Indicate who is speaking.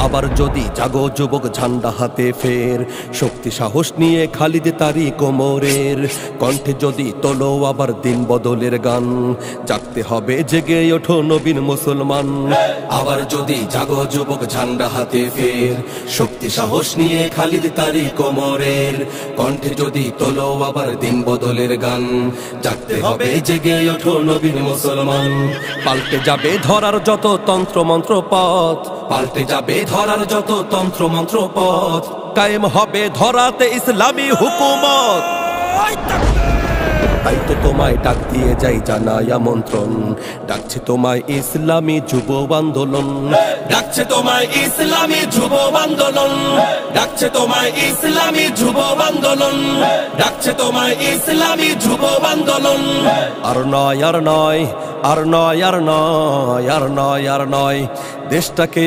Speaker 1: আবার যদি জাগো যুবক ঝান্ডা হাতে ফের, শক্তি সাহস নিয়ে খালিদ তারি কোমরের কণ্ঠে যদি তোলো আবার দিন বদলের গান, জাগতে হবে জেগে ওঠো নবীন মুসলমান। আবার যদি জাগো যুবক ঝান্ডা হাতে ফের, শক্তি সাহস নিয়ে খালিদ তারি কোমরের কণ্ঠে যদি তোলো আবার দিন বদলের গান, জাগতে হবে জেগে ওঠো নবীন মুসলমান। পাল্টে যাবে ধরার যত তন্ত্র মন্ত্র পথ, পাল্টে যাবে ধরার যত তন্ত্র মন্ত্র পথ, কায়েম হবে ধরাতে ইসলামী হুকুমত। তাই তো তোমায় ডাক দিয়ে যাই জানাই আমন্ত্রণ, ডাকছে তোমায় ইসলামী যুব আন্দোলন, ডাকছে তোমায় ইসলামী যুব আন্দোলন, ডাকছে তোমায় ইসলামী যুব আন্দোলন, ডাকছে তোমায় ইসলামী যুব আন্দোলন। আর নয় আর নয় আর নয় আর নয় আর নয় আর নয়, দেশটাকে